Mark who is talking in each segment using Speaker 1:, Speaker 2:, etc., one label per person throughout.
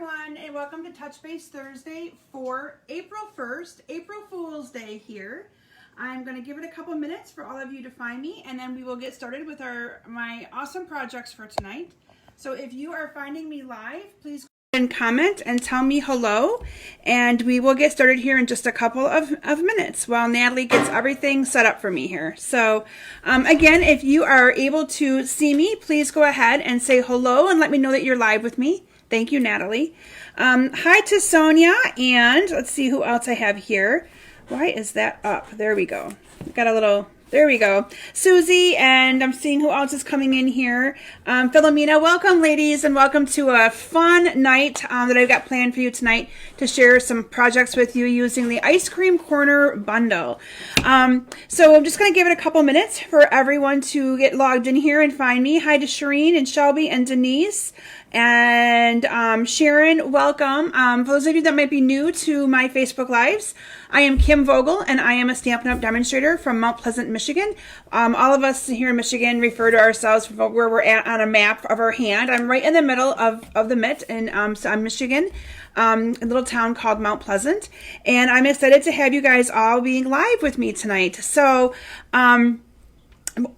Speaker 1: everyone, and welcome to Touch Base Thursday for April 1st, April Fool's Day here. I'm going to give it a couple minutes for all of you to find me, and then we will get started with my awesome projects for tonight. So if you are finding me live, please go ahead and comment and tell me hello, and we will get started here in just a couple of minutes while Natalie gets everything set up for me here. So again, if you are able to see me, please go ahead and say hello and let me know that you're live with me. Thank you, Natalie. Hi to Sonia, and let's see who else I have here. Why is that up? There we go. Got a little, there we go. Susie, and I'm seeing who else is coming in here. Philomena, welcome, ladies, and welcome to a fun night that I've got planned for you tonight to share some projects with you using the Ice Cream Corner bundle. So I'm just going to give it a couple minutes for everyone to get logged in here and find me. Hi to Shireen and Shelby and Denise. And Sharon, welcome. For those of you that might be new to my Facebook Lives, I am Kim Vogel, and I am a Stampin' Up! Demonstrator from Mount Pleasant, Michigan. All of us here in Michigan refer to ourselves where we're at on a map of our hand. I'm right in the middle of the Mitt in Michigan, a little town called Mount Pleasant. And I'm excited to have you guys all being live with me tonight. So,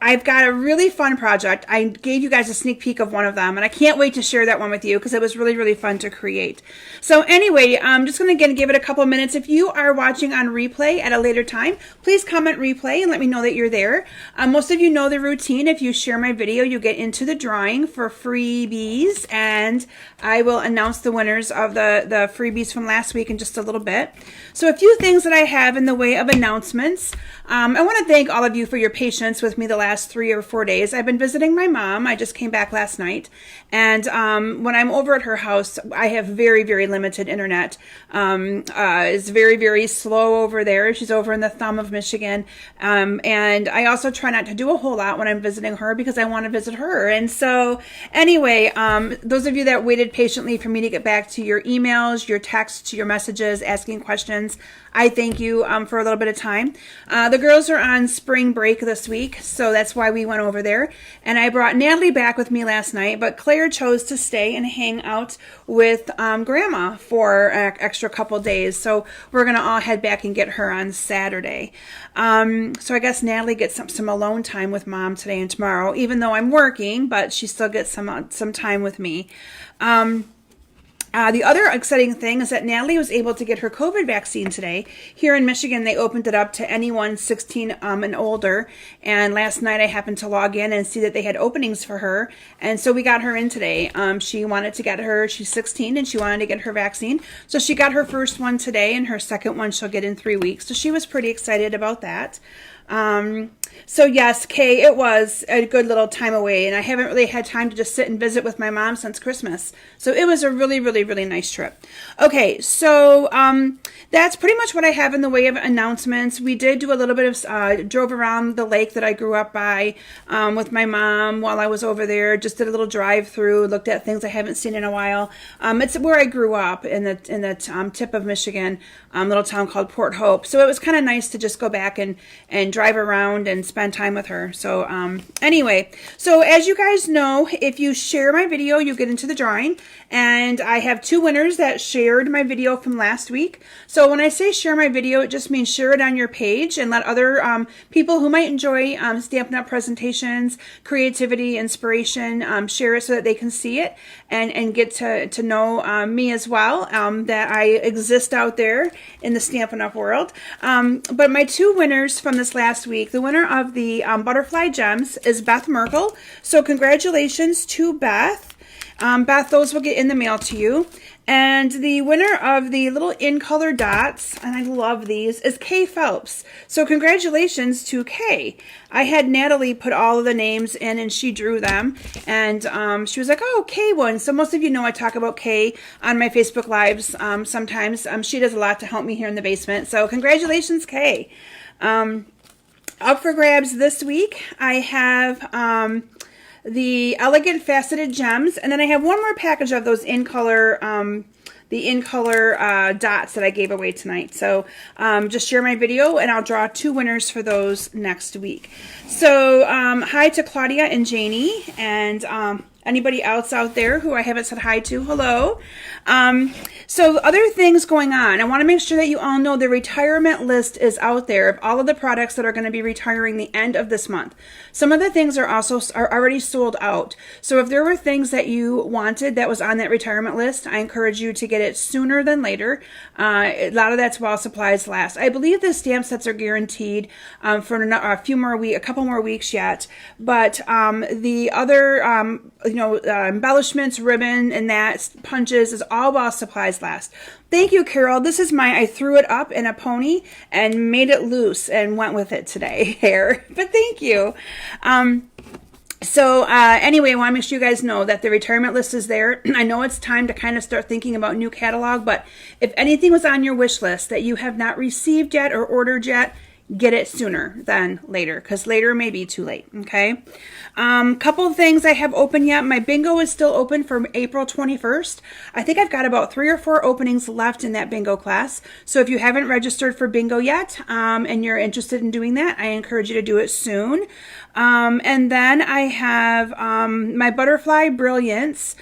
Speaker 1: I've got a really fun project. I gave you guys a sneak peek of one of them, and I can't wait to share that one with you because it was really, really fun to create. So anyway, I'm just going to give it a couple minutes. If you are watching on replay at a later time, please comment replay and let me know that you're there. Most of you know the routine. If you share my video, you get into the drawing for freebies, and I will announce the winners of the freebies from last week in just a little bit. So a few things that I have in the way of announcements. I want to thank all of you for your patience with me the last 3 or 4 days. I've been visiting my mom. I just came back last night. And when I'm over at her house, I have very, very limited internet. It's very, very slow over there. She's over in the thumb of Michigan. And I also try not to do a whole lot when I'm visiting her because I want to visit her. And so anyway, those of you that waited patiently for me to get back to your emails, your texts, your messages, asking questions, I thank you for a little bit of time. The girls are on spring break this week, so that's why we went over there. And I brought Natalie back with me last night, but Claire chose to stay and hang out with Grandma for an extra couple days. So we're going to all head back and get her on Saturday. So I guess Natalie gets some alone time with Mom today and tomorrow, even though I'm working, but she still gets some time with me. The other exciting thing is that Natalie was able to get her COVID vaccine today. Here in Michigan, they opened it up to anyone 16 and older. And last night I happened to log in and see that they had openings for her. And so we got her in today. She wanted to get her, she's 16 and she wanted to get her vaccine. So she got her first one today and her second one she'll get in 3 weeks. So she was pretty excited about that. So yes, Kay, it was a good little time away, and I haven't really had time to just sit and visit with my mom since Christmas. So it was a really, really, really nice trip. Okay, so that's pretty much what I have in the way of announcements. We did do a little bit of, drove around the lake that I grew up by with my mom while I was over there, just did a little drive through, looked at things I haven't seen in a while. It's where I grew up in the tip of Michigan, little town called Port Hope. So it was kind of nice to just go back and drive around and spend time with her. So anyway, so as you guys know, if you share my video, you get into the drawing, and I have 2 winners that shared my video from last week. So when I say share my video, it just means share it on your page and let other people who might enjoy Stampin' Up! Presentations, creativity, inspiration, share it so that they can see it and get to know me as well, that I exist out there in the Stampin' Up! World. But my 2 winners from this last week, the winner of the Butterfly Gems is Beth Merkel. So congratulations to Beth. Beth, those will get in the mail to you. And the winner of the little in-color dots, and I love these, is Kay Phelps. So congratulations to Kay. I had Natalie put all of the names in and she drew them. And she was like, oh, Kay won. So most of you know I talk about Kay on my Facebook Lives sometimes. She does a lot to help me here in the basement. So congratulations, Kay. Up for grabs this week, I have the Elegant Faceted Gems, and then I have one more package of those in-color dots that I gave away tonight. So just share my video and I'll draw 2 winners for those next week. So hi to Claudia and Janie, and Anybody else out there who I haven't said hi to, hello. So other things going on. I want to make sure that you all know the retirement list is out there of all of the products that are going to be retiring the end of this month. Some of the things are already sold out. So if there were things that you wanted that was on that retirement list, I encourage you to get it sooner than later. A lot of that's while supplies last. I believe the stamp sets are guaranteed for a couple more weeks yet. But the other, embellishments, ribbon, and that punches is all while supplies last. Thank you, Carol. This is I threw it up in a pony and made it loose and went with it today, hair. But thank you. Anyway, I want to make sure you guys know that the retirement list is there. I know it's time to kind of start thinking about new catalog, but if anything was on your wish list that you have not received yet or ordered yet, get it sooner than later, because later may be too late, okay? Couple of things I have open yet. My bingo is still open for April 21st. I think I've got about 3 or 4 openings left in that bingo class. So if you haven't registered for bingo yet, and you're interested in doing that, I encourage you to do it soon. And then I have my Butterfly Brilliance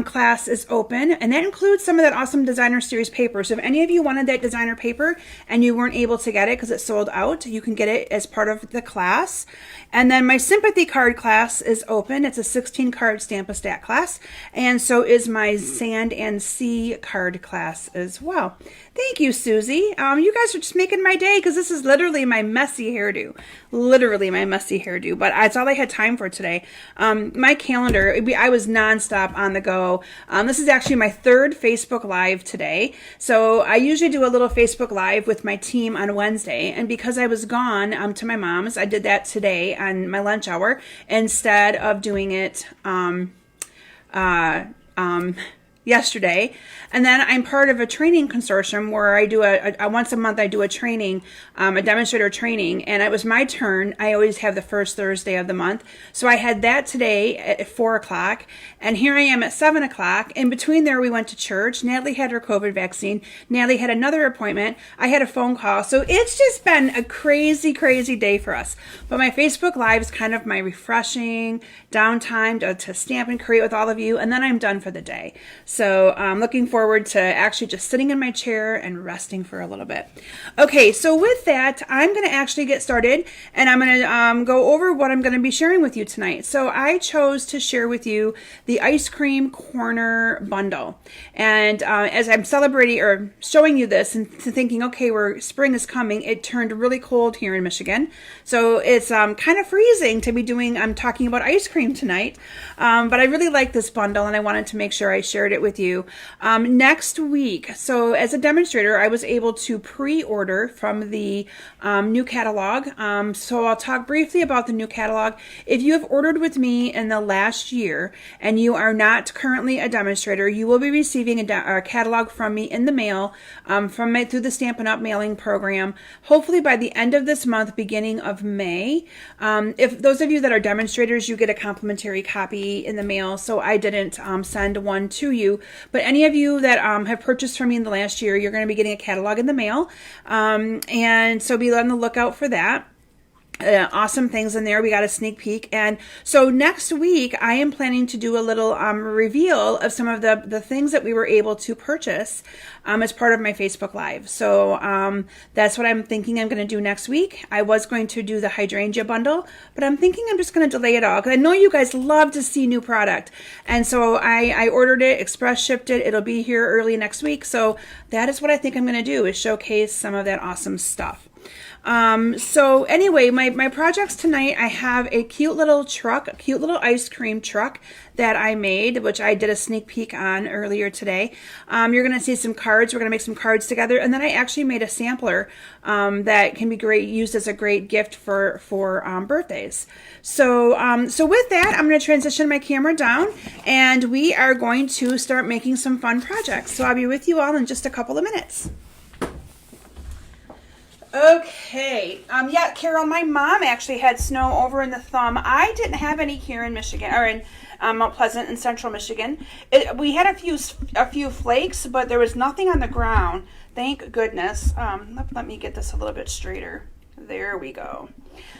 Speaker 1: class is open, and that includes some of that awesome designer series paper. So if any of you wanted that designer paper and you weren't able to get it because it's sold out, you can get it as part of the class. And then my sympathy card class is open. It's a 16 card Stamp-A-Stack class, and so is my Sand and Sea card class as well. Thank you, Susie. You guys are just making my day, because this is literally my messy hairdo. Literally my messy hairdo, but it's all I had time for today. My calendar, I was nonstop on the go. This is actually my 3rd Facebook Live today. So I usually do a little Facebook Live with my team on Wednesday, and because I was gone to my mom's, I did that today on my lunch hour instead of doing it yesterday. And then I'm part of a training consortium where I do once a month I do a training, a demonstrator training, and it was my turn. I always have the first Thursday of the month. So I had that today at 4 o'clock, and here I am at 7 o'clock. In between there, we went to church. Natalie had her COVID vaccine. Natalie had another appointment. I had a phone call. So it's just been a crazy, crazy day for us. But my Facebook Live is kind of my refreshing downtime to stamp and create with all of you, and then I'm done for the day. So I'm looking forward to actually just sitting in my chair and resting for a little bit. Okay, so with that, I'm going to actually get started, and I'm going to go over what I'm going to be sharing with you tonight. So I chose to share with you the Ice Cream Corner bundle. And as I'm celebrating or showing you this and thinking, okay, spring is coming, it turned really cold here in Michigan. So it's kind of freezing to be I'm talking about ice cream tonight. But I really like this bundle, and I wanted to make sure I shared it with you. Next week, so as a demonstrator, I was able to pre-order from the new catalog. So I'll talk briefly about the new catalog. If you have ordered with me in the last year and you are not currently a demonstrator, you will be receiving a catalog from me in the mail through the Stampin' Up! Mailing program, hopefully by the end of this month, beginning of May. If those of you that are demonstrators, you get a complimentary copy in the mail, so I didn't send one to you. But any of you that have purchased from me in the last year, you're going to be getting a catalog in the mail. And so be on the lookout for that. Awesome things in there. We got a sneak peek. And so next week, I am planning to do a little reveal of some of the things that we were able to purchase as part of my Facebook Live. So that's what I'm thinking I'm going to do next week. I was going to do the hydrangea bundle, but I'm thinking I'm just going to delay it all, because I know you guys love to see new product. And so I ordered it, express shipped it. It'll be here early next week. So that is what I think I'm going to do, is showcase some of that awesome stuff. So anyway, my projects tonight, I have a cute little truck, a cute little ice cream truck that I made, which I did a sneak peek on earlier today. You're going to see some cards. We're going to make some cards together. And then I actually made a sampler that can be used as a great gift for birthdays. So with that, I'm going to transition my camera down, and we are going to start making some fun projects. So I'll be with you all in just a couple of minutes. Okay. Yeah, Carol, my mom actually had snow over in the Thumb. I didn't have any here in Michigan, or in Mount Pleasant in central Michigan. We had a few flakes, but there was nothing on the ground. Thank goodness. Let me get this a little bit straighter. There we go.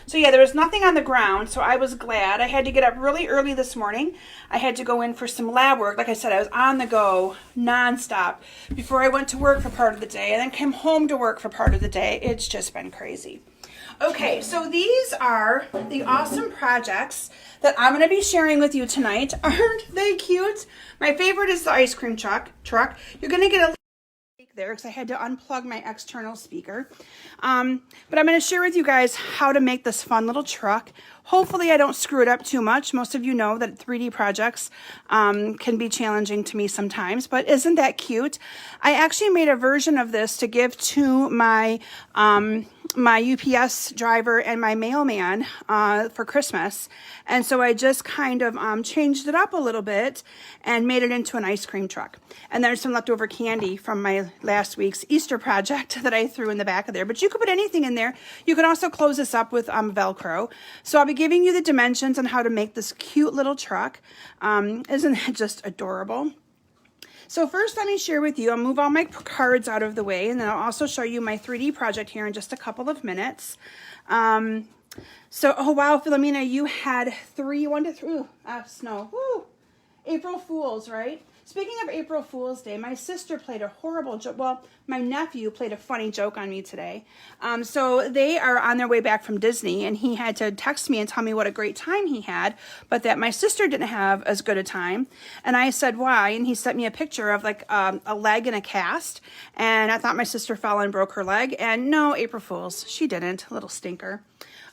Speaker 1: So yeah, there was nothing on the ground, so I was glad. I had to get up really early this morning. I had to go in for some lab work. Like I said, I was on the go nonstop before I went to work for part of the day and then came home to work for part of the day. It's just been crazy. Okay, so these are the awesome projects that I'm going to be sharing with you tonight. Aren't they cute? My favorite is the ice cream truck. You're going to get a there because I had to unplug my external speaker. But I'm going to share with you guys how to make this fun little truck. Hopefully I don't screw it up too much. Most of you know that 3D projects can be challenging to me sometimes, but isn't that cute? I actually made a version of this to give to my my UPS driver and my mailman for Christmas. And so I just kind of changed it up a little bit and made it into an ice cream truck. And there's some leftover candy from my last week's Easter project that I threw in the back of there. But you could put anything in there. You can also close this up with Velcro. So I'll be giving you the dimensions on how to make this cute little truck. Isn't that just adorable? So first, let me share with you, I'll move all my cards out of the way, and then I'll also show you my 3D project here in just a couple of minutes. Oh wow, Philomena, you had 1 to 3, snow, woo! April Fools, right? Speaking of April Fool's Day, my sister played a horrible joke. Well, my nephew played a funny joke on me today. So they are on their way back from Disney, and he had to text me and tell me what a great time he had, but that my sister didn't have as good a time. And I said, why? And he sent me a picture of like a leg in a cast, and I thought my sister fell and broke her leg. And no, April Fools, she didn't. Little stinker.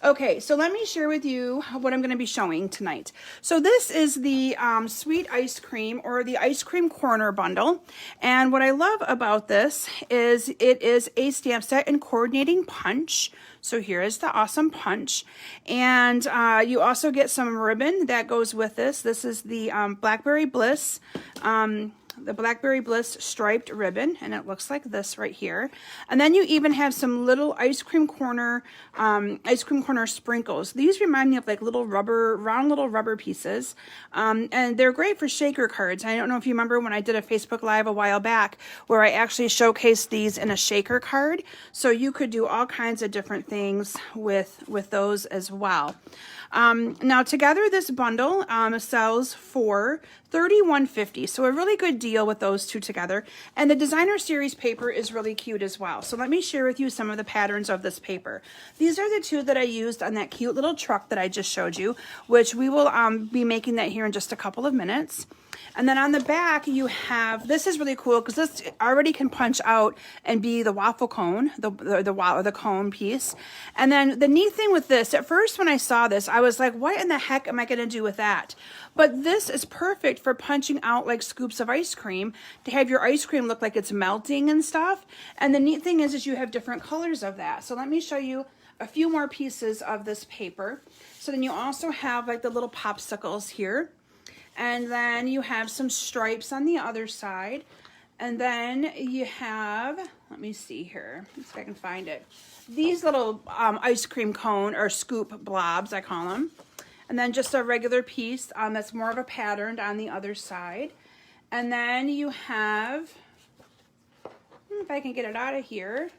Speaker 1: Okay, so let me share with you what I'm going to be showing tonight. So this is the sweet ice cream, or the ice cream corner bundle. And what I love about this is it is a stamp set and coordinating punch. So here is the awesome punch. And you also get some ribbon that goes with this. This is the Blackberry Bliss striped ribbon, and it looks like this right here. And then you even have some little ice cream corner sprinkles. These remind me of like round little rubber pieces, and they're great for shaker cards. I don't know if you remember when I did a Facebook Live a while back where I actually showcased these in a shaker card. So you could do all kinds of different things with those as well. Now together this bundle sells for $31.50, so a really good deal with those two together. And the designer series paper is really cute as well. So let me share with you some of the patterns of this paper. These are the two that I used on that cute little truck that I just showed you, which we will be making that here in just a couple of minutes. And then on the back you have, this is really cool because this already can punch out and be the waffle cone, the cone piece. And then the neat thing with this, at first when I saw this, I was like, what in the heck am I going to do with that? But this is perfect for punching out like scoops of ice cream to have your ice cream look like it's melting and stuff. And the neat thing is you have different colors of that. So let me show you a few more pieces of this paper. So then you also have like the little popsicles here. And then you have some stripes on the other side. And then you have, let me see here, let's see if I can find it. These little ice cream cone or scoop blobs, I call them. And then just a regular piece that's more of a pattern on the other side. And then you have, if I can get it out of here.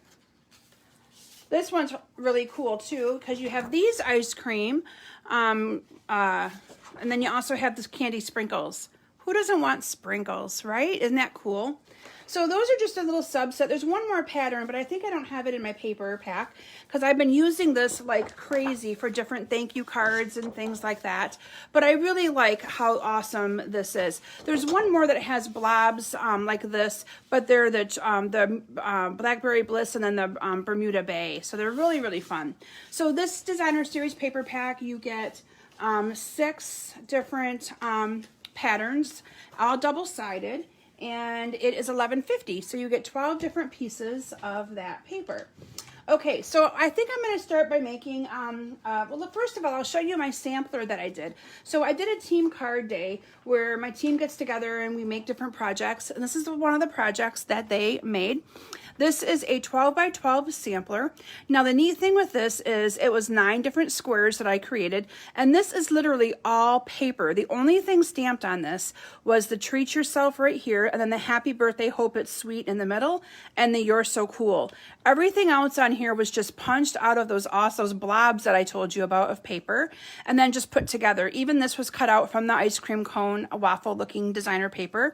Speaker 1: This one's really cool too, because you have these ice cream, and then you also have this candy sprinkles. Who doesn't want sprinkles, right? Isn't that cool? So those are just a little subset. There's one more pattern, but I think I don't have it in my paper pack because I've been using this like crazy for different thank you cards and things like that. But I really like how awesome this is. There's one more that has blobs like this, but they're the Blackberry Bliss and then the Bermuda Bay. So they're really, really fun. So this designer series paper pack, you get 6 different patterns, all double-sided. And it is $11.50, so you get 12 different pieces of that paper. Okay, so I think I'm going to start by making, well, look, first of all, I'll show you my sampler that I did. So I did a team card day where my team gets together and we make different projects, and this is one of the projects that they made. This is a 12 by 12 sampler. Now the neat thing with this is it was 9 different squares that I created, and this is literally all paper. The only thing stamped on this was the treat yourself right here, and then the happy birthday, hope it's sweet in the middle, and the you're so cool. Everything else on one here was just punched out of those blobs that I told you about of paper, and then just put together. Even this was cut out from the ice cream cone, a waffle looking designer paper,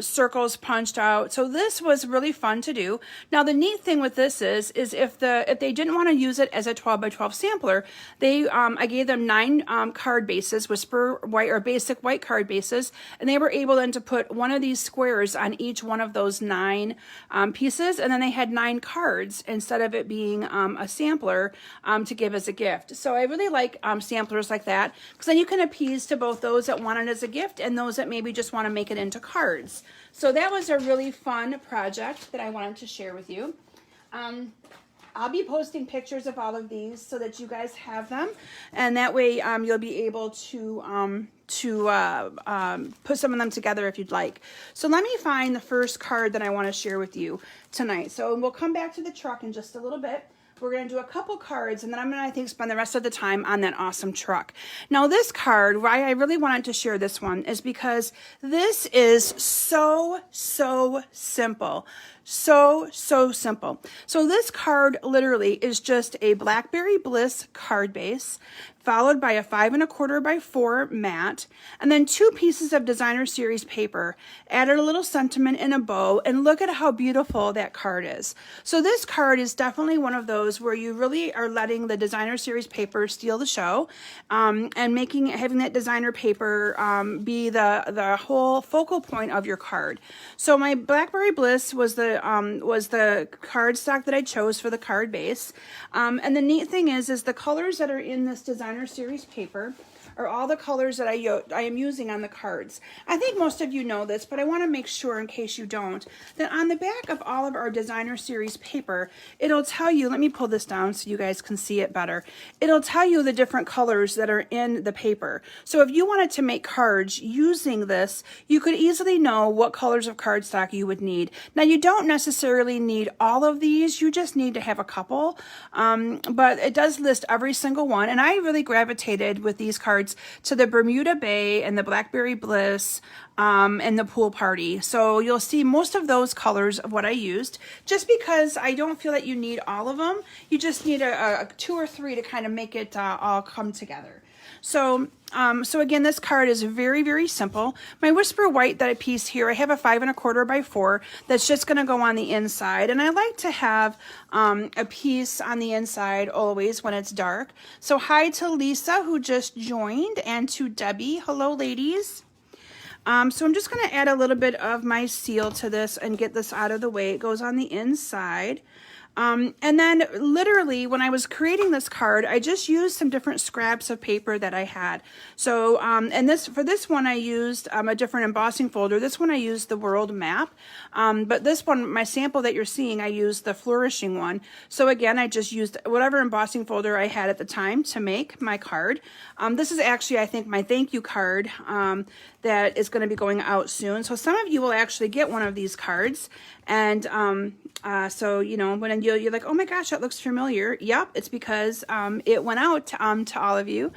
Speaker 1: circles punched out. So this was really fun to do. Now the neat thing with this is if they didn't want to use it as a 12 by 12 sampler, I gave them 9 card bases, Whisper White or basic white card bases, and they were able then to put one of these squares on each one of those 9 pieces, and then they had 9 cards instead of it being a sampler to give as a gift. So I really like samplers like that, because then you can appease to both those that want it as a gift and those that maybe just want to make it into cards. So that was a really fun project that I wanted to share with you. I'll be posting pictures of all of these so that you guys have them, and that way you'll be able to put some of them together if you'd like. So let me find the first card that I want to share with you tonight. So we'll come back to the truck in just a little bit. We're going to do a couple cards, and then I'm going to, I think, spend the rest of the time on that awesome truck. Now, this card, why I really wanted to share this one is because this is so simple. So simple. So this card literally is just a Blackberry Bliss card base, followed by a 5 1/4 by 4 mat, and then 2 pieces of designer series paper, added a little sentiment in a bow, and look at how beautiful that card is. So this card is definitely one of those where you really are letting the designer series paper steal the show, and having that designer paper be the whole focal point of your card. So my Blackberry Bliss was the card stock that I chose for the card base, and the neat thing is the colors that are in this designer series paper are all the colors that I am using on the cards. I think most of you know this, but I want to make sure, in case you don't, that on the back of all of our designer series paper, it'll tell you, let me pull this down so you guys can see it better. It'll tell you the different colors that are in the paper. So if you wanted to make cards using this, you could easily know what colors of cardstock you would need. Now, you don't necessarily need all of these, you just need to have a couple, but it does list every single one, and I really gravitated with these cards to the Bermuda Bay and the Blackberry Bliss and the Pool Party. So you'll see most of those colors of what I used, just because I don't feel that you need all of them. You just need a 2 or 3 to kind of make it all come together. So again, this card is very simple. My Whisper White that I pieced here, I have a 5 1/4 by 4 that's just going to go on the inside, and I like to have a piece on the inside always when it's dark. So hi to Lisa, who just joined, and to Debbie. Hello, ladies. So I'm just going to add a little bit of my seal to this and get this out of the way. It goes on the inside. And then literally when I was creating this card, I just used some different scraps of paper that I had. So, and for this one, I used a different embossing folder. This one I used the world map. But this one, my sample that you're seeing, I used the flourishing one. So again, I just used whatever embossing folder I had at the time to make my card. This is actually, I think, my thank you card that is going to be going out soon. So some of you will actually get one of these cards. And so, you know, when you're like, oh my gosh, that looks familiar. Yep, it's because it went out to all of you.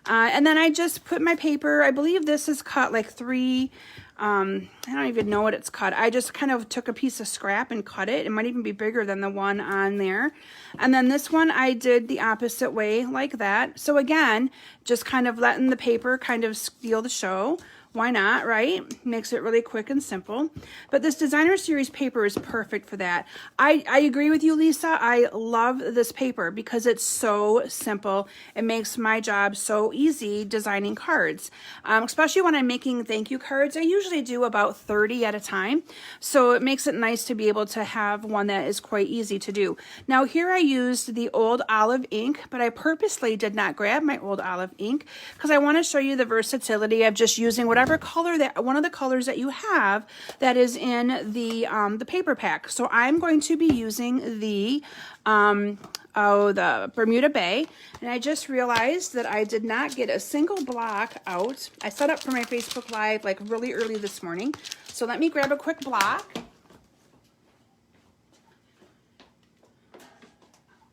Speaker 1: And then I just put my paper, I believe this is cut like 3, I don't even know what it's cut. I just kind of took a piece of scrap and cut it. It might even be bigger than the one on there. And then this one I did the opposite way like that. So again, just kind of letting the paper kind of steal the show. Why not, right? Makes it really quick and simple. But this designer series paper is perfect for that. I agree with you, Lisa. I love this paper because it's so simple. It makes my job so easy designing cards, especially when I'm making thank you cards. I usually do about 30 at a time. So it makes it nice to be able to have one that is quite easy to do. Now here I used the old olive ink, but I purposely did not grab my old olive ink because I want to show you the versatility of just using whatever color one of the colors that you have that is in the paper pack. So I'm going to be using the Bermuda Bay, and I just realized that I did not get a single block out. I set up for my Facebook Live like really early this morning. So let me grab a quick block.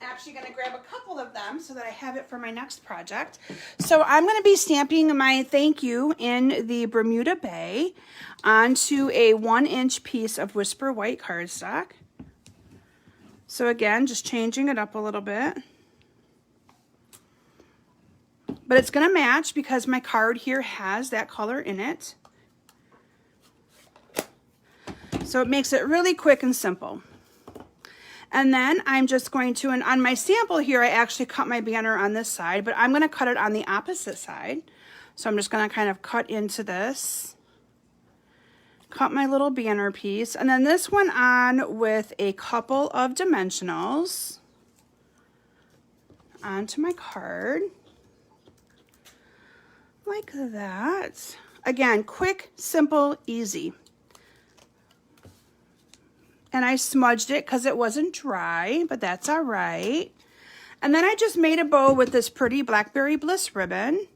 Speaker 1: Actually going to grab a couple of them so that I have it for my next project. So I'm going to be stamping my thank you in the Bermuda Bay onto a 1-inch piece of Whisper White cardstock. So again, just changing it up a little bit. But it's going to match because my card here has that color in it. So it makes it really quick and simple. And then I'm just going to, and on my sample here, I actually cut my banner on this side, but I'm going to cut it on the opposite side. So I'm just going to kind of cut into this, cut my little banner piece, and then this one on with a couple of dimensionals onto my card. Like that. Again, quick, simple, easy. And I smudged it because it wasn't dry, but that's all right. And then I just made a bow with this pretty Blackberry Bliss ribbon.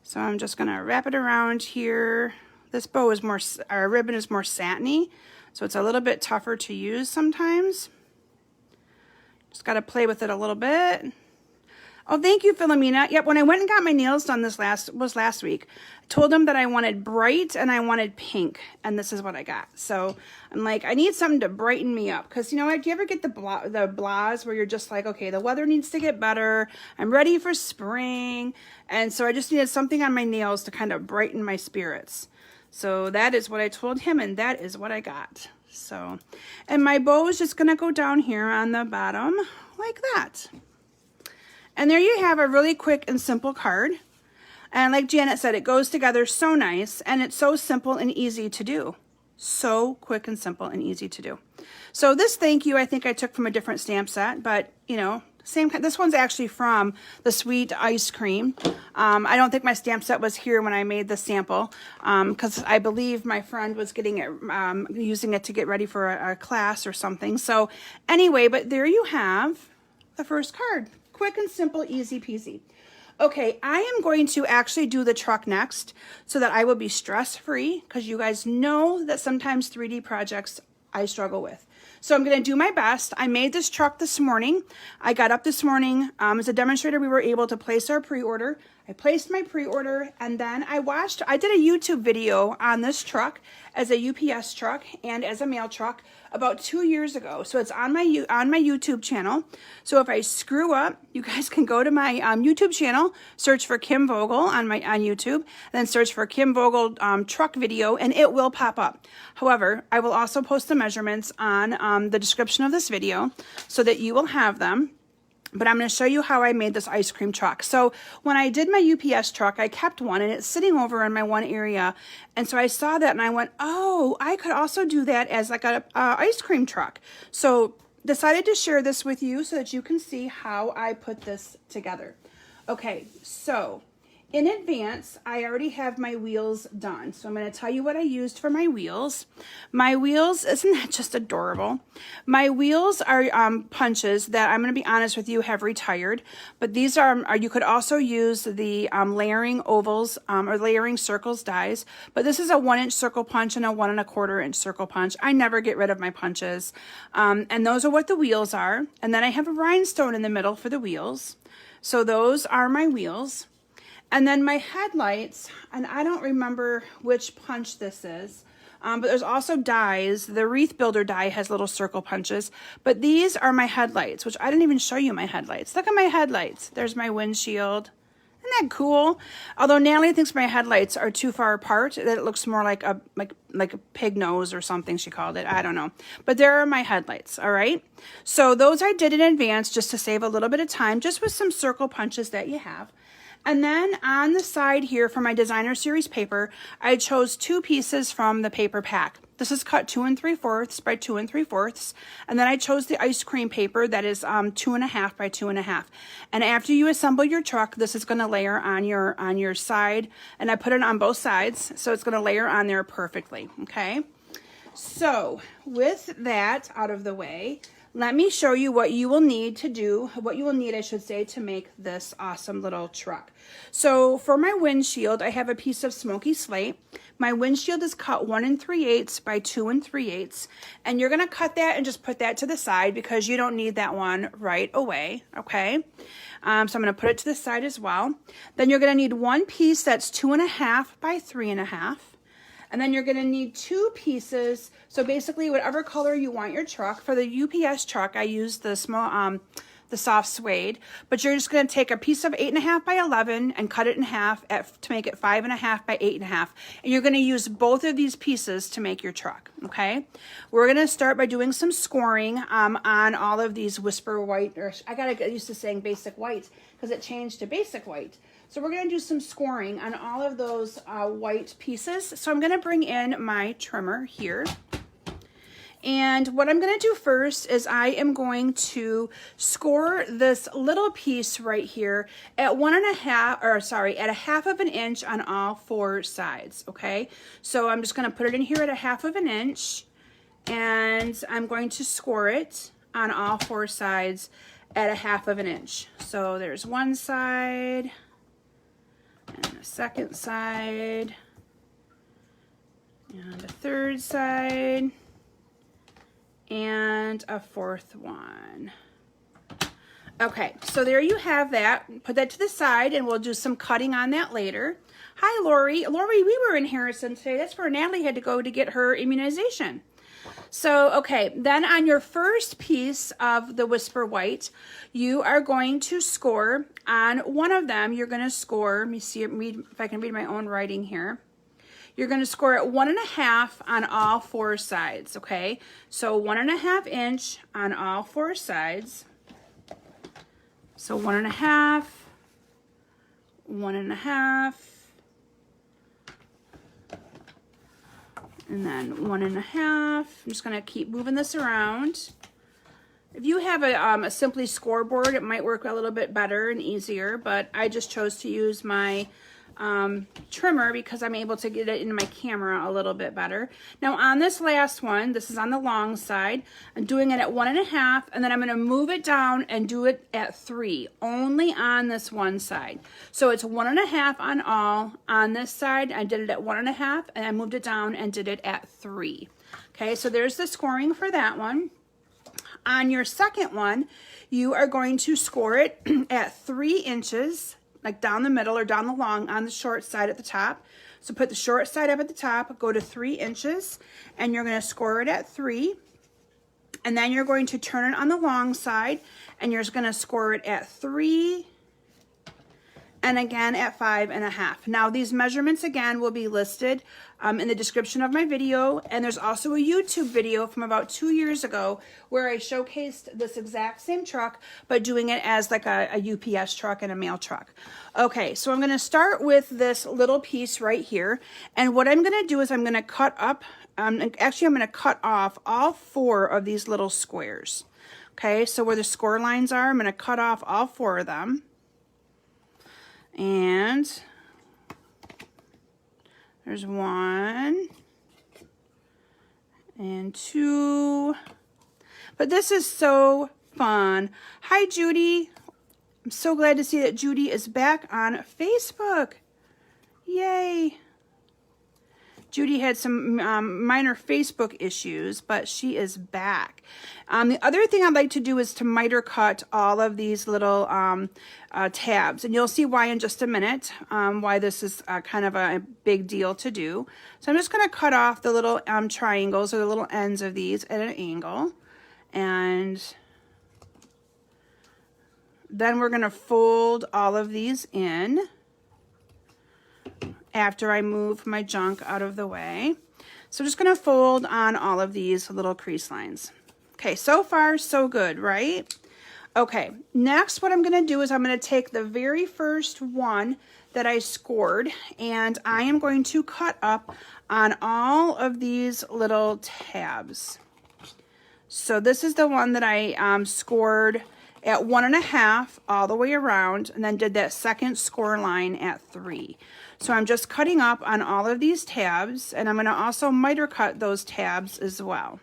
Speaker 1: So I'm just going to wrap it around here. This bow is more, our ribbon is more satiny, so it's a little bit tougher to use sometimes. Just got to play with it a little bit. Oh, thank you, Philomena. Yep, when I went and got my nails done last week, I told them that I wanted bright and I wanted pink, and this is what I got. So I'm like, I need something to brighten me up, because, you know, do you ever get the blahs where you're just like, okay, the weather needs to get better, I'm ready for spring, and so I just needed something on my nails to kind of brighten my spirits. So that is what I told him, and that is what I got. So, and my bow is just going to go down here on the bottom like that. And there you have a really quick and simple card. And like Janet said, it goes together so nice, and it's so simple and easy to do. So quick and simple and easy to do. So this thank you I think I took from a different stamp set, but you know, same kind. This one's actually from the Sweet Ice Cream. I don't think my stamp set was here when I made the sample, because I believe my friend was getting it, using it to get ready for a class or something. So anyway, but there you have the first card. Quick and simple, easy peasy. Okay, I am going to actually do the truck next so that I will be stress-free, because you guys know that sometimes 3D projects I struggle with. So I'm going to do my best. I made this truck this morning. I got up this morning. As a demonstrator, we were able to place our pre-order. I placed my pre-order, and then I did a YouTube video on this truck as a UPS truck and as a mail truck about 2 years ago. So it's on my YouTube channel. So if I screw up, you guys can go to my YouTube channel, search for Kim Vogel on YouTube, and then search for Kim Vogel truck video, and it will pop up. However, I will also post the measurements on the description of this video so that you will have them. But I'm going to show you how I made this ice cream truck. So when I did my UPS truck, I kept one, and it's sitting over in my one area. And so I saw that and I went, oh, I could also do that as like a ice cream truck. So decided to share this with you so that you can see how I put this together. Okay, so in advance, I already have my wheels done. So I'm going to tell you what I used for my wheels. My wheels, isn't that just adorable? My wheels are punches that, I'm going to be honest with you, have retired. But these are you could also use the layering ovals or layering circles dies. But this is a 1-inch circle punch and a 1 1/4-inch circle punch. I never get rid of my punches. And those are what the wheels are. And then I have a rhinestone in the middle for the wheels. So those are my wheels. And then my headlights, and I don't remember which punch this is, but there's also dies. The Wreath Builder die has little circle punches, but these are my headlights, which I didn't even show you my headlights. Look at my headlights. There's my windshield. Isn't that cool? Although Natalie thinks my headlights are too far apart, that it looks more like a pig nose or something she called it. I don't know. But there are my headlights, all right? So those I did in advance just to save a little bit of time, just with some circle punches that you have. And then on the side here for my designer series paper, I chose 2 pieces from the paper pack. This is cut 2 3/4 by 2 3/4. And then I chose the ice cream paper that is 2 1/2 by 2 1/2. And after you assemble your truck, this is going to layer on your side. And I put it on both sides, so it's going to layer on there perfectly. Okay. So with that out of the way, let me show you what you will need to do, I should say, to make this awesome little truck. So for my windshield, I have a piece of smoky slate. My windshield is cut 1 3/8 by 2 3/8. And you're going to cut that and just put that to the side because you don't need that one right away, okay? So I'm going to put it to the side as well. Then you're going to need one piece that's 2 1/2 by 3 1/2. And then you're going to need 2 pieces. So basically whatever color you want your truck. For the UPS truck, I used the small, the soft suede, but you're just going to take a piece of 8.5 by 11 and cut it in half to make it 5.5 by 8.5. And you're going to use both of these pieces to make your truck. Okay. We're going to start by doing some scoring on all of these Whisper White, or I got to get used to saying basic white because it changed to basic white. So we're going to do some scoring on all of those white pieces. So I'm going to bring in my trimmer here. And what I'm going to do first is I am going to score this little piece right here at at 1/2 of an inch on all 4 sides. Okay. So I'm just going to put it in here at 1/2 of an inch, and I'm going to score it on all 4 sides at 1/2 of an inch. So there's one side and a second side and a third side and a 4th one. Okay, so there you have that. Put that to the side and we'll do some cutting on that later. Hi, Lori. Lori, we were in Harrison today. That's where Natalie had to go to get her immunization. So, okay, then on your first piece of the Whisper White, you are going to score on one of them. You're going to score, let me see, if I can read my own writing here. You're going to score at 1.5 on all 4 sides, okay? So 1.5 inch on all 4 sides. So 1.5, 1.5, and then 1.5. I'm just going to keep moving this around. If you have a Simply scoreboard, it might work a little bit better and easier, but I just chose to use my trimmer because I'm able to get it into my camera a little bit better. Now on this last one, this is on the long side, I'm doing it at 1.5, and then I'm going to move it down and do it at 3, only on this one side. So it's 1.5 on all on this side. I did it at 1.5, and I moved it down and did it at 3. Okay, so there's the scoring for that one. On your second one, you are going to score it at 3 inches, like down the middle or down the long on the short side at the top. So put the short side up at the top, go to 3 inches, and you're going to score it at 3. And then you're going to turn it on the long side, and you're just going to score it at 3, and again at 5.5. Now these measurements again will be listed in the description of my video, and there's also a YouTube video from about 2 years ago where I showcased this exact same truck, but doing it as like a UPS truck and a mail truck. Okay, so I'm going to start with this little piece right here, and what I'm going to do is I'm going to cut up, actually I'm going to cut off all 4 of these little squares. Okay, so where the score lines are, I'm going to cut off all 4 of them. And there's 1 and 2. But this is so fun. Hi, Judy. I'm so glad to see that Judy is back on Facebook. Yay. Judy had some minor Facebook issues, but she is back. The other thing I'd like to do is to miter cut all of these little tabs, and you'll see why in just a minute, why this is kind of a big deal to do. So I'm just going to cut off the little triangles or the little ends of these at an angle, and then we're going to fold all of these in after I move my junk out of the way. So just going to fold on all of these little crease lines. Okay, so far so good, right? Okay, next what I'm going to do is I'm going to take the very first one that I scored, and I am going to cut up on all of these little tabs. So this is the one that I scored at 1.5 all the way around, and then did that second score line at 3. So I'm just cutting up on all of these tabs, and I'm going to also miter cut those tabs as well.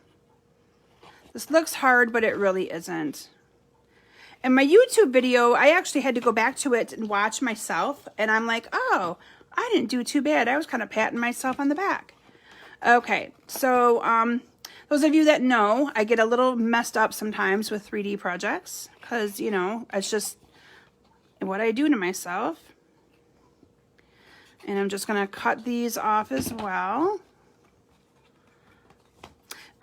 Speaker 1: This looks hard, but it really isn't. In my YouTube video, I actually had to go back to it and watch myself, and I'm like, oh, I didn't do too bad. I was kind of patting myself on the back. Okay, so those of you that know, I get a little messed up sometimes with 3D projects because, you know, it's just what I do to myself. And I'm just going to cut these off as well.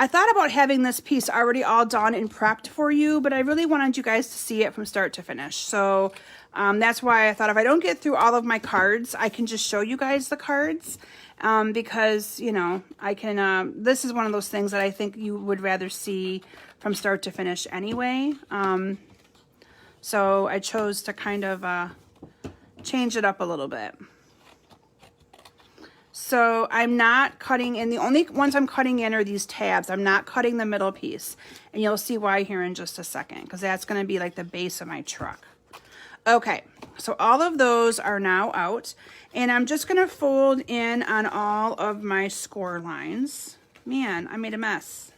Speaker 1: I thought about having this piece already all done and prepped for you, but I really wanted you guys to see it from start to finish. So that's why I thought if I don't get through all of my cards, I can just show you guys the cards. Because, you know, I can, this is one of those things that I think you would rather see from start to finish anyway. So I chose to kind of change it up a little bit. So I'm not cutting in, the only ones I'm cutting in are these tabs. I'm not cutting the middle piece. And you'll see why here in just a second, because that's going to be like the base of my truck. Okay, so all of those are now out. And I'm just going to fold in on all of my score lines. Man, I made a mess.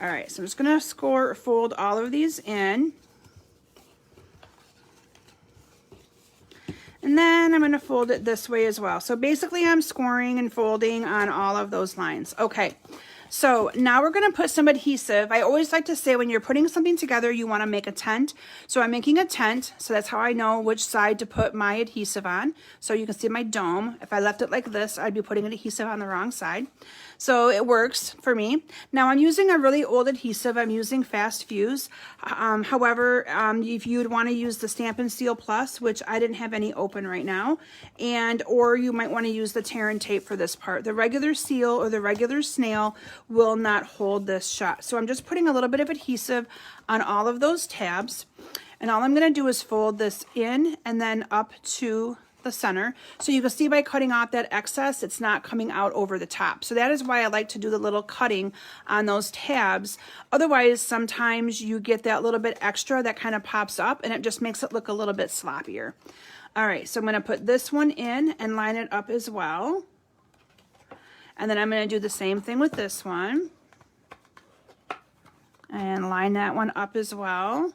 Speaker 1: All right, so I'm just going to fold all of these in. And then I'm going to fold it this way as well. So basically I'm scoring and folding on all of those lines. Okay, so now we're going to put some adhesive. I always like to say when you're putting something together, you want to make a tent. So I'm making a tent. So that's how I know which side to put my adhesive on. So you can see my dome. If I left it like this, I'd be putting adhesive on the wrong side. So it works for me. Now I'm using a really old adhesive. I'm using Fast Fuse. However, if you'd want to use the Stampin' Seal Plus, which I didn't have any open right now, or you might want to use the tear and tape for this part. The regular seal or the regular snail will not hold this shut. So I'm just putting a little bit of adhesive on all of those tabs. And all I'm going to do is fold this in and then up to the center. So you can see by cutting off that excess, it's not coming out over the top. So that is why I like to do the little cutting on those tabs. Otherwise, sometimes you get that little bit extra that kind of pops up and it just makes it look a little bit sloppier. All right, so I'm going to put this one in and line it up as well. And then I'm going to do the same thing with this one. And line that one up as well.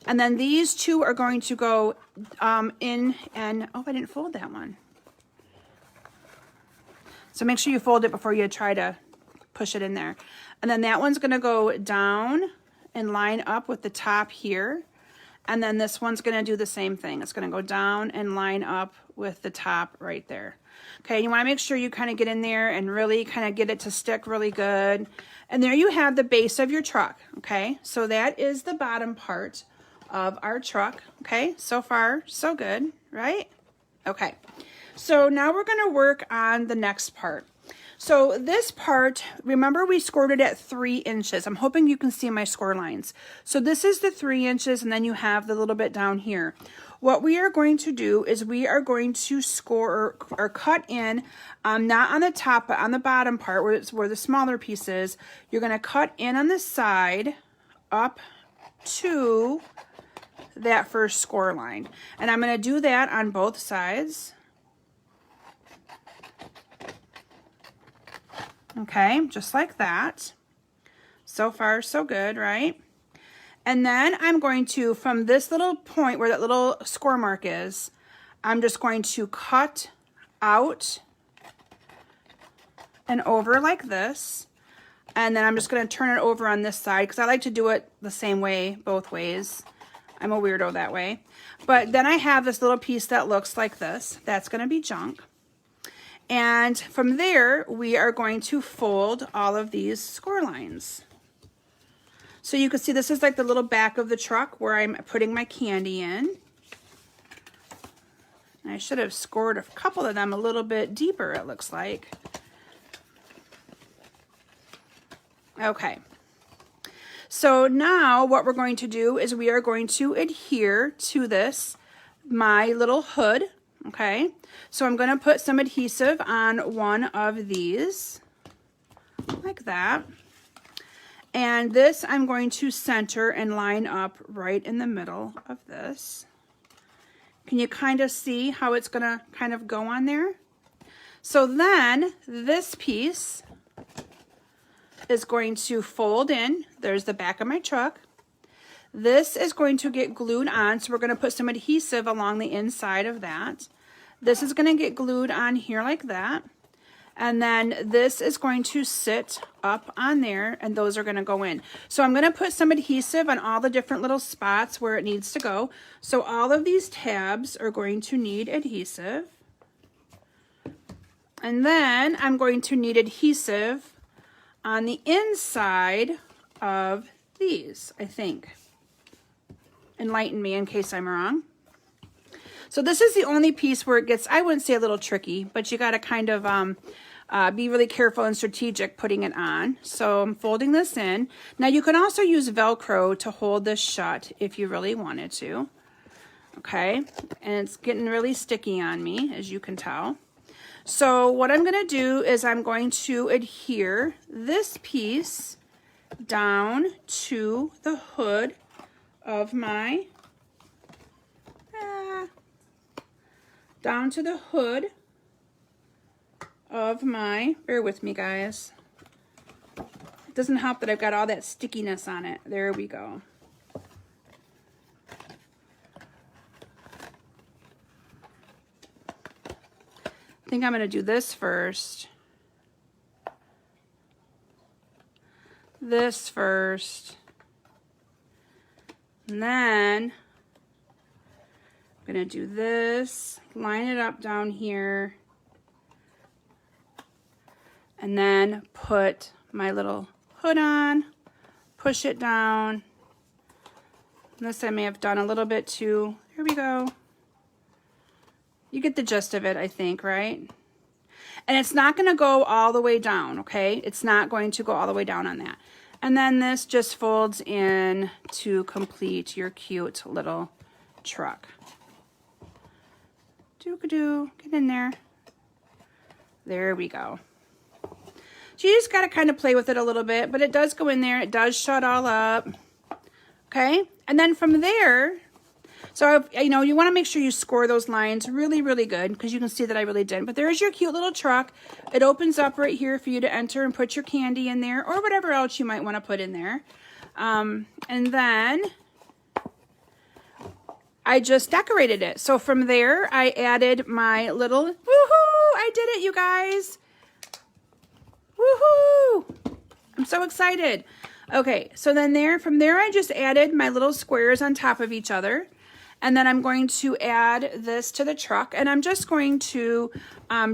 Speaker 1: And then these two are going to go in and, oh, I didn't fold that one. So make sure you fold it before you try to push it in there. And then that one's going to go down and line up with the top here. And then this one's going to do the same thing. It's going to go down and line up with the top right there. Okay, you want to make sure you kind of get in there and really kind of get it to stick really good. And there you have the base of your truck. Okay, so that is the bottom part of our truck. Okay, so far so good, right? Okay, so now we're going to work on the next part. So this part, remember we scored it at 3 inches. I'm hoping you can see my score lines. So this is the 3 inches and then you have the little bit down here. What we are going to do is we are going to score or cut in, not on the top, but on the bottom part where the smaller piece is. You're going to cut in on the side up to that first score line. And I'm going to do that on both sides. Okay, just like that. So far, so good, right? And then I'm going to, from this little point where that little score mark is, I'm just going to cut out and over like this. And then I'm just going to turn it over on this side because I like to do it the same way, both ways. I'm a weirdo that way. But then I have this little piece that looks like this. That's going to be junk. And from there, we are going to fold all of these score lines. So you can see this is like the little back of the truck where I'm putting my candy in. I should have scored a couple of them a little bit deeper, it looks like. Okay. So now what we're going to do is we are going to adhere to this, my little hood. Okay, so I'm going to put some adhesive on one of these, like that. And this I'm going to center and line up right in the middle of this. Can you kind of see how it's going to kind of go on there? So then this piece is going to fold in. There's the back of my truck. This is going to get glued on, so we're going to put some adhesive along the inside of that. This is going to get glued on here like that. And then this is going to sit up on there, and those are going to go in. So I'm going to put some adhesive on all the different little spots where it needs to go. So all of these tabs are going to need adhesive. And then I'm going to need adhesive on the inside of these, I think. Enlighten me in case I'm wrong. So this is the only piece where it gets, I wouldn't say a little tricky, but you got to kind of be really careful and strategic putting it on. So I'm folding this in. Now you can also use Velcro to hold this shut if you really wanted to. Okay, and it's getting really sticky on me, as you can tell. So what I'm going to do is I'm going to adhere this piece down to the hood of my, bear with me guys. It doesn't help that I've got all that stickiness on it. There we go. I think I'm going to do this first. This first. And then I'm going to do this, line it up down here, and then put my little hood on, push it down. And this I may have done a little bit too. Here we go. You get the gist of it, I think, right? And it's not going to go all the way down, okay? It's not going to go all the way down on that. And then this just folds in to complete your cute little truck. Doo-ka-doo, get in there. There we go. So you just got to kind of play with it a little bit, but it does go in there. It does shut all up, okay? And then from there, so, you know, you want to make sure you score those lines really, really good because you can see that I really didn't. But there's your cute little truck. It opens up right here for you to enter and put your candy in there or whatever else you might want to put in there. And then I just decorated it. So from there, I added my little, woohoo, I did it, you guys. Woohoo! I'm so excited. Okay, so then from there, I just added my little squares on top of each other. And then I'm going to add this to the truck, and I'm just going to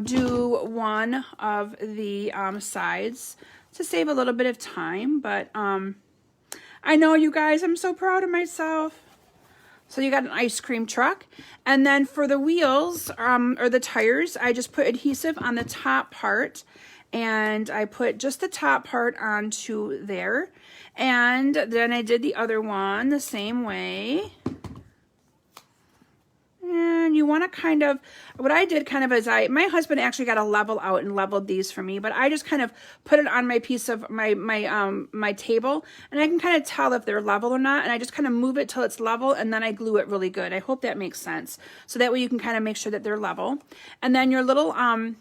Speaker 1: do one of the sides to save a little bit of time. But I know, you guys, I'm so proud of myself. So you got an ice cream truck. And then for the wheels or the tires, I just put adhesive on the top part. And I put just the top part onto there. And then I did the other one the same way. And you want to kind of, what I did kind of is my husband actually got a level out and leveled these for me, but I just kind of put it on my piece of my table, and I can kind of tell if they're level or not, and I just kind of move it till it's level, and then I glue it really good. I hope that makes sense. So that way you can kind of make sure that they're level. And then your little, and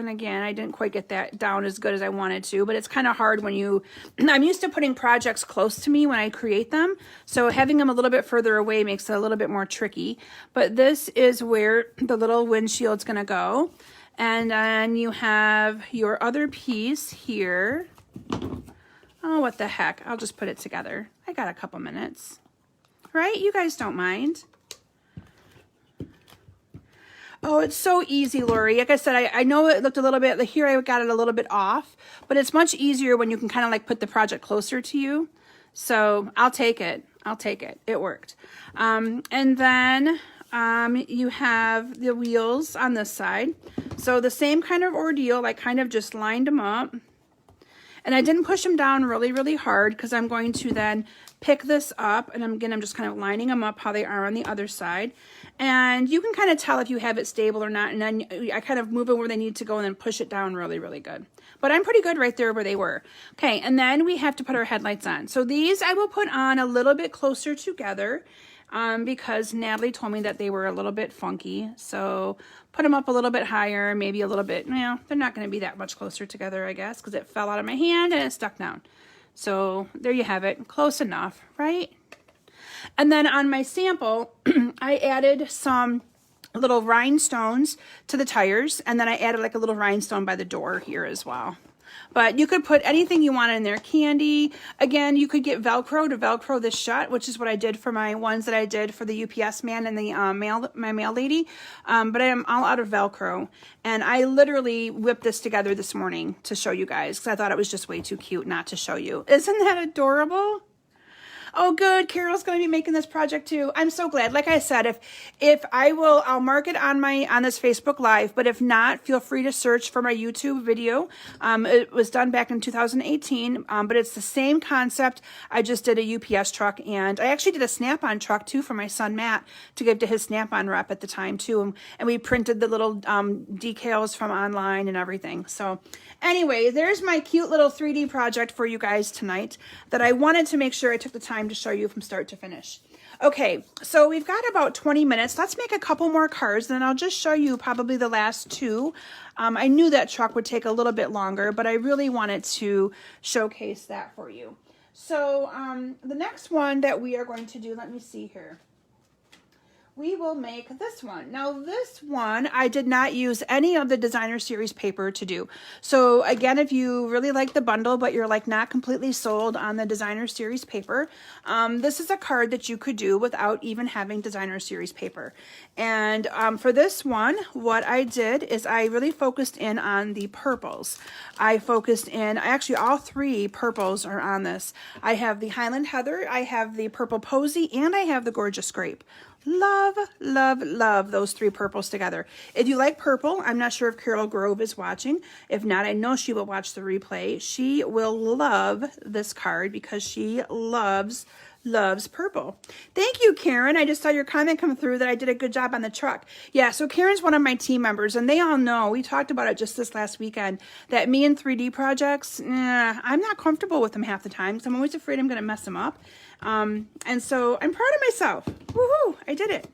Speaker 1: again, I didn't quite get that down as good as I wanted to, but it's kind of hard when I'm used to putting projects close to me when I create them, so having them a little bit further away makes it a little bit more tricky. But this is where the little windshield's going to go. And then you have your other piece here. Oh, what the heck. I'll just put it together. I got a couple minutes. Right? You guys don't mind. Oh, it's so easy, Lori. Like I said, I know it looked a little bit, here I got it a little bit off, but it's much easier when you can kind of like put the project closer to you. So I'll take it. I'll take it. It worked. And then you have the wheels on this side. So the same kind of ordeal. I kind of just lined them up. And I didn't push them down really, really hard because I'm going to then pick this up. And I'm just kind of lining them up how they are on the other side. And you can kind of tell if you have it stable or not. And then I kind of move it where they need to go and then push it down really, really good. But I'm pretty good right there where they were. Okay, and then we have to put our headlights on. So these I will put on a little bit closer together because Natalie told me that they were a little bit funky. So put them up a little bit higher, maybe a little bit, they're not going to be that much closer together, I guess, because it fell out of my hand and it stuck down. So there you have it, close enough, right? And then on my sample, I added some little rhinestones to the tires, and then I added like a little rhinestone by the door here as well. But you could put anything you want in there. Candy. Again, you could get Velcro to Velcro this shut, which is what I did for my ones that I did for the UPS man and the my mail lady. But I am all out of Velcro. And I literally whipped this together this morning to show you guys because I thought it was just way too cute not to show you. Isn't that adorable? Oh, good. Carol's going to be making this project too. I'm so glad. Like I said, if I'll mark it on this Facebook Live, but if not, feel free to search for my YouTube video. It was done back in 2018, but it's the same concept. I just did a UPS truck, and I actually did a Snap-on truck too for my son Matt to give to his Snap-on rep at the time too. And we printed the little decals from online and everything. So anyway, there's my cute little 3D project for you guys tonight that I wanted to make sure I took the time to show you from start to finish. Okay, so we've got about 20 minutes. Let's make a couple more cards, then I'll just show you probably the last two. I knew that truck would take a little bit longer, but I really wanted to showcase that for you. So the next one that we are going to do, let me see here. We will make this one. Now this one, I did not use any of the designer series paper to do. So again, if you really like the bundle, but you're like not completely sold on the designer series paper, this is a card that you could do without even having designer series paper. And for this one, what I did is I really focused in on the purples. I focused in, actually all three purples are on this. I have the Highland Heather, I have the Purple Posy, and I have the Gorgeous Grape. Love, love, love those three purples together. If you like purple, I'm not sure if Carol Grove is watching. If not, I know she will watch the replay. She will love this card because she loves purple. Thank you, Karen. I just saw your comment come through that I did a good job on the truck. Yeah, so Karen's one of my team members, and they all know, we talked about it just this last weekend, that me and 3D projects, I'm not comfortable with them half the time because I'm always afraid I'm going to mess them up. And so I'm proud of myself. Woohoo! I did it.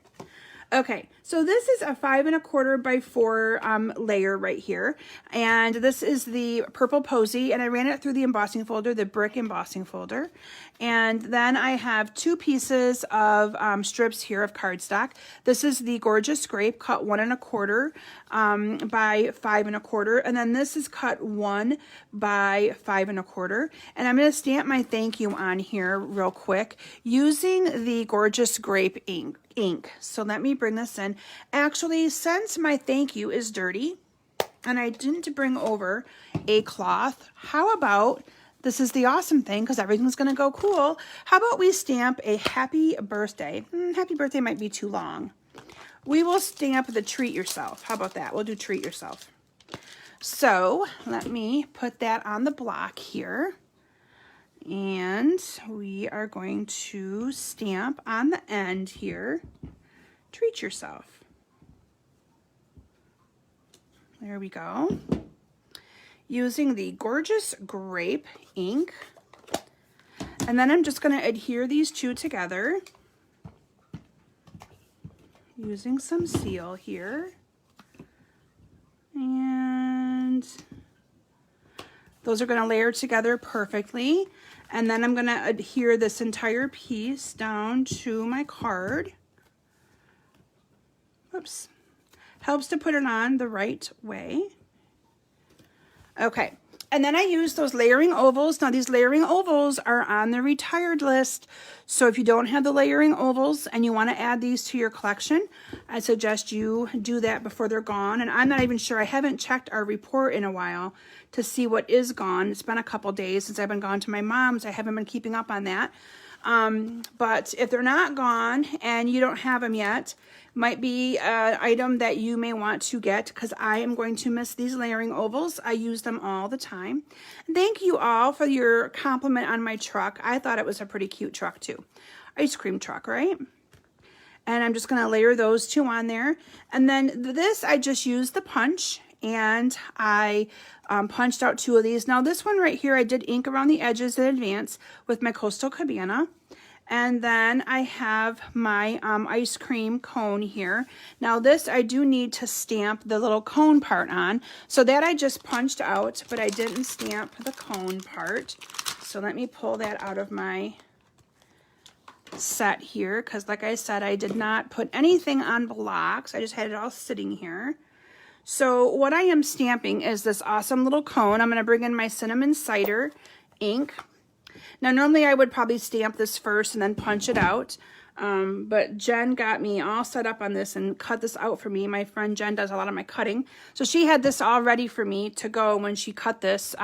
Speaker 1: Okay, so this is a 5 1/4 by 4 layer right here, and this is the Purple Posy, and I ran it through the embossing folder, the brick embossing folder, and then I have 2 pieces of strips here of cardstock. This is the Gorgeous Grape, cut 1 1/4 by 5 1/4, and then this is cut 1 by 5 1/4, and I'm going to stamp my thank you on here real quick using the Gorgeous Grape ink. So let me bring this in. Actually, since my thank you is dirty and I didn't bring over a cloth, how about, this is the awesome thing because everything's going to go cool, how about we stamp a happy birthday? Happy birthday might be too long. We will stamp the treat yourself. How about that? We'll do treat yourself. So let me put that on the block here. And we are going to stamp on the end here, treat yourself. There we go. Using the Gorgeous Grape ink. And then I'm just going to adhere these two together using some seal here. And those are going to layer together perfectly. And then I'm going to adhere this entire piece down to my card. Oops. Helps to put it on the right way. Okay. And then I use those layering ovals. Now these layering ovals are on the retired list. So if you don't have the layering ovals and you want to add these to your collection, I suggest you do that before they're gone. And I'm not even sure, I haven't checked our report in a while to see what is gone. It's been a couple days since I've been gone to my mom's. I haven't been keeping up on that. But if they're not gone and you don't have them yet, might be an item that you may want to get because I am going to miss these layering ovals. I use them all the time. Thank you all for your compliment on my truck. I thought it was a pretty cute truck too. Ice cream truck, right? And I'm just going to layer those two on there. And then this, I just used the punch and I punched out 2 of these. Now this one right here, I did ink around the edges in advance with my Coastal Cabana. And then I have my ice cream cone here. Now this I do need to stamp the little cone part on. So that I just punched out, but I didn't stamp the cone part. So let me pull that out of my set here, because like I said, I did not put anything on blocks. I just had it all sitting here. So what I am stamping is this awesome little cone. I'm going to bring in my cinnamon cider ink. Now, normally I would probably stamp this first and then punch it out. But Jen got me all set up on this and cut this out for me. My friend Jen does a lot of my cutting. So she had this all ready for me to go when she cut this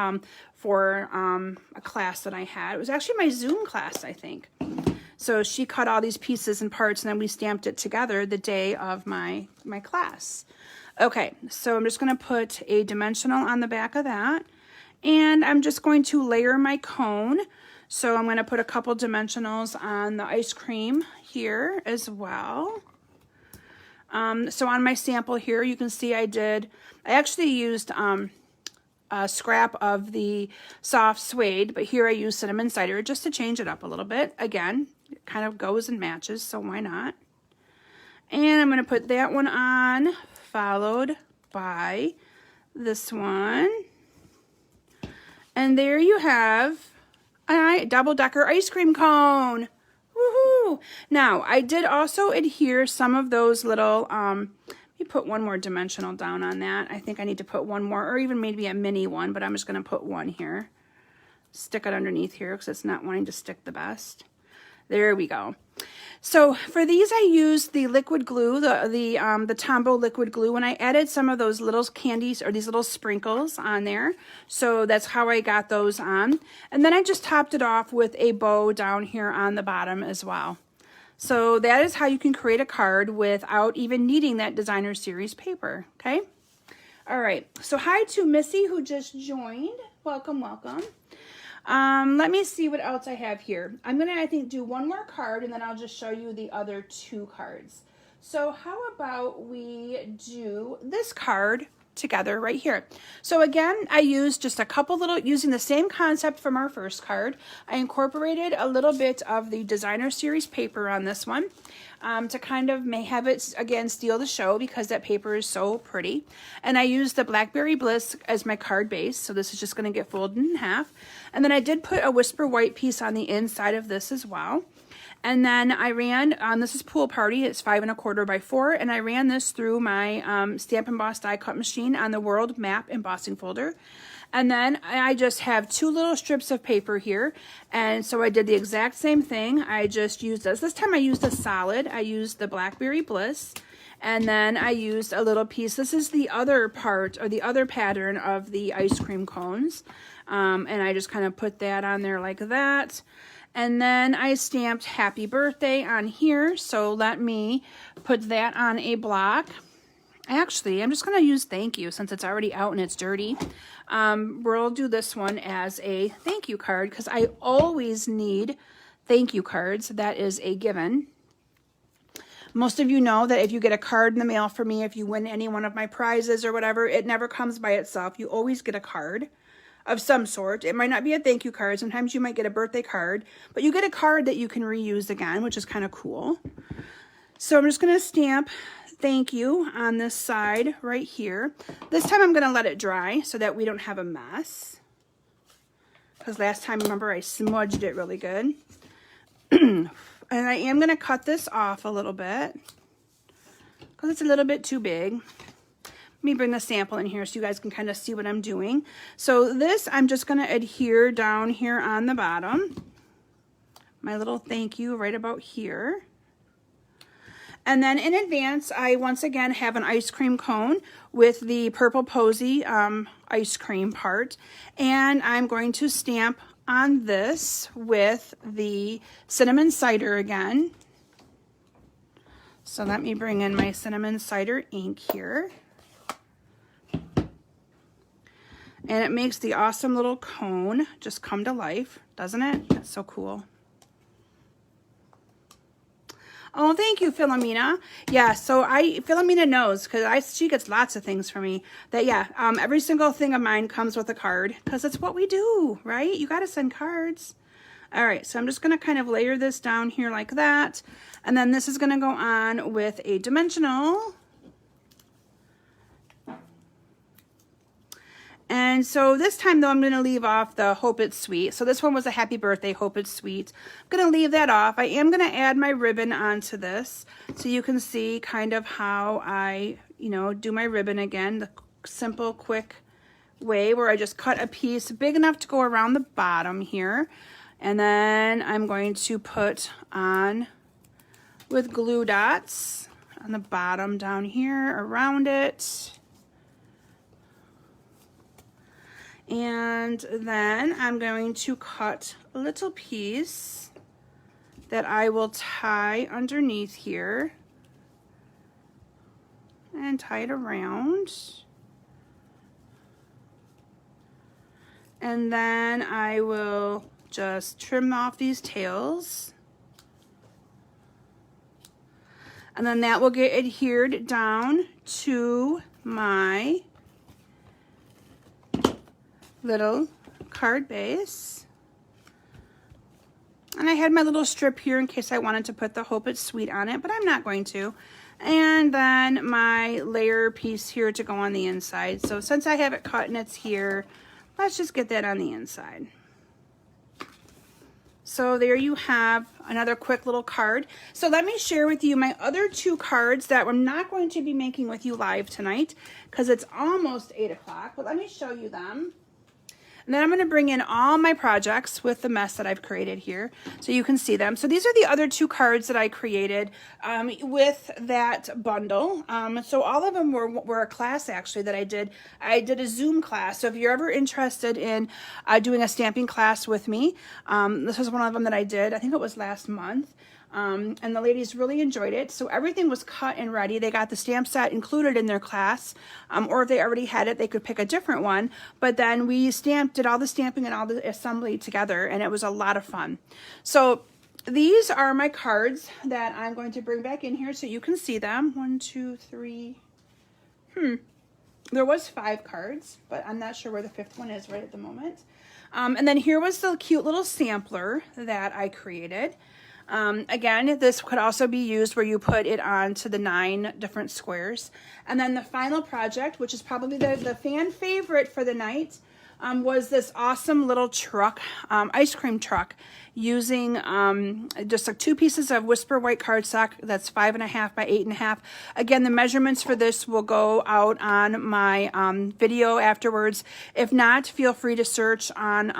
Speaker 1: for a class that I had. It was actually my Zoom class, I think. So she cut all these pieces and parts, and then we stamped it together the day of my class. Okay, so I'm just going to put a dimensional on the back of that. And I'm just going to layer my cone. So I'm going to put a couple dimensionals on the ice cream here as well. So on my sample here, you can see I actually used a scrap of the soft suede, but here I use cinnamon cider just to change it up a little bit. Again, it kind of goes and matches, so why not? And I'm going to put that one on, followed by this one. And there you have a double-decker ice cream cone. Woohoo! Now, I did also adhere some of those little, let me put one more dimensional down on that. I think I need to put one more, or even maybe a mini one, but I'm just going to put one here. Stick it underneath here because it's not wanting to stick the best. There we go. So for these, I used the liquid glue, the Tombow liquid glue, and I added some of those little candies or these little sprinkles on there. So that's how I got those on. And then I just topped it off with a bow down here on the bottom as well. So that is how you can create a card without even needing that designer series paper, okay? All right, so hi to Missy who just joined. Welcome, welcome. Let me see what else I have here. I'm going to, I think, do one more card and then I'll just show you the other two cards. So how about we do this card together right here. So again, I used just a couple little, using the same concept from our first card. I incorporated a little bit of the designer series paper on this one to kind of have it, again, steal the show because that paper is so pretty. And I used the Blackberry Bliss as my card base. So this is just going to get folded in half. And then I did put a Whisper White piece on the inside of this as well. And then I ran, this is Pool Party, it's 5 1/4 by 4, and I ran this through my Stamp Emboss die cut machine on the World Map embossing folder. And then I just have 2 little strips of paper here, and so I did the exact same thing. I just used this time I used a solid, I used the Blackberry Bliss, and then I used a little piece. This is the other part, or the other pattern of the ice cream cones, and I just kind of put that on there like that. And then I stamped Happy Birthday on here, so let me put that on a block. Actually, I'm just going to use Thank You since it's already out and it's dirty. We'll do this one as a thank you card because I always need thank you cards. That is a given. Most of you know that if you get a card in the mail from me, if you win any one of my prizes or whatever, it never comes by itself. You always get a card of some sort. It might not be a thank you card. Sometimes you might get a birthday card, but you get a card that you can reuse again, which is kind of cool. So I'm just going to stamp thank you on this side right here. This time I'm going to let it dry so that we don't have a mess. Because last time, remember, I smudged it really good. And I am going to cut this off a little bit because it's a little bit too big. Let me bring the sample in here so you guys can kind of see what I'm doing. So this, I'm just going to adhere down here on the bottom. My little thank you right about here. And then in advance, I once again have an ice cream cone with the Purple Posy ice cream part. And I'm going to stamp on this with the cinnamon cider again. So let me bring in my cinnamon cider ink here. And it makes the awesome little cone just come to life, doesn't it? That's so cool. Oh, thank you, Philomena. Yeah, so Philomena knows, because she gets lots of things from me, that yeah, every single thing of mine comes with a card, because it's what we do, right? You got to send cards. All right, so I'm just going to kind of layer this down here like that, and then this is going to go on with a dimensional. And so this time, though, I'm going to leave off the Hope It's Sweet. So this one was a Happy Birthday, Hope It's Sweet. I'm going to leave that off. I am going to add my ribbon onto this so you can see kind of how I you know, do my ribbon again, the simple, quick way where I just cut a piece big enough to go around the bottom here. And then I'm going to put on with glue dots on the bottom down here around it. And then I'm going to cut a little piece that I will tie underneath here and tie it around. And then I will just trim off these tails. And then that will get adhered down to my little card base. And I had my little strip here in case I wanted to put the Hope It's Sweet on it, but I'm not going to. And then my layer piece here to go on the inside. So since I have it cut and it's here, let's just get that on the inside. So there you have another quick little card. So let me share with you my other 2 cards that I'm not going to be making with you live tonight because it's almost 8 o'clock, but let me show you them. And then I'm going to bring in all my projects with the mess that I've created here so you can see them. So these are the other 2 cards that I created with that bundle. So all of them were a class actually that I did. I did a Zoom class. So if you're ever interested in doing a stamping class with me, this was one of them that I did. I think it was last month. And the ladies really enjoyed it. So everything was cut and ready. They got the stamp set included in their class, or if they already had it, they could pick a different one. But then we did all the stamping and all the assembly together, and it was a lot of fun. So these are my cards that I'm going to bring back in here so you can see them. 1, 2, 3. There was 5 cards, but I'm not sure where the 5th one is right at the moment. And then here was the cute little sampler that I created. Again, this could also be used where you put it onto the 9 different squares. And then the final project, which is probably the fan favorite for the night, was this awesome little truck, ice cream truck, using just like 2 pieces of Whisper White cardstock that's 5.5 by 8.5. Again, the measurements for this will go out on my video afterwards. If not, feel free to search on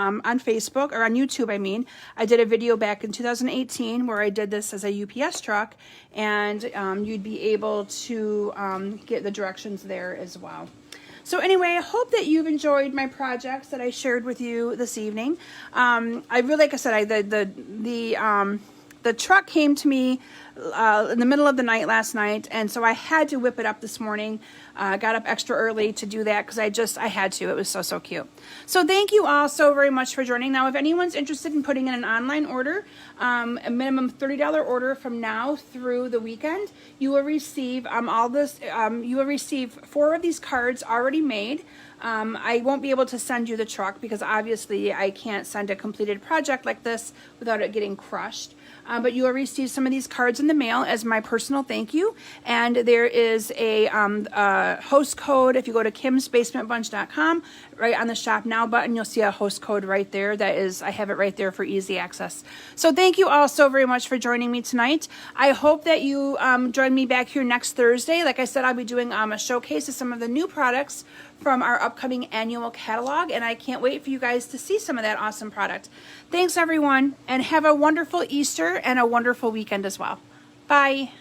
Speaker 1: Facebook or on YouTube. I mean, I did a video back in 2018 where I did this as a UPS truck, and you'd be able to get the directions there as well. So anyway, I hope that you've enjoyed my projects that I shared with you this evening. I really, like I said, the truck came to me in the middle of the night last night, and so I had to whip it up this morning. Got up extra early to do that because I had to. It was so cute. So thank you all so very much for joining. Now, if anyone's interested in putting in an online order, a minimum $30 order from now through the weekend, you will receive you will receive 4 of these cards already made. I won't be able to send you the truck because obviously I can't send a completed project like this without it getting crushed. But you will receive some of these cards in the mail as my personal thank you. And there is a host code. If you go to kimsbasementbunch.com, right on the Shop Now button, you'll see a host code right there. I have it right there for easy access. So thank you all so very much for joining me tonight. I hope that you join me back here next Thursday. Like I said, I'll be doing a showcase of some of the new products from our upcoming annual catalog, and I can't wait for you guys to see some of that awesome product. Thanks everyone, and have a wonderful Easter and a wonderful weekend as well. Bye.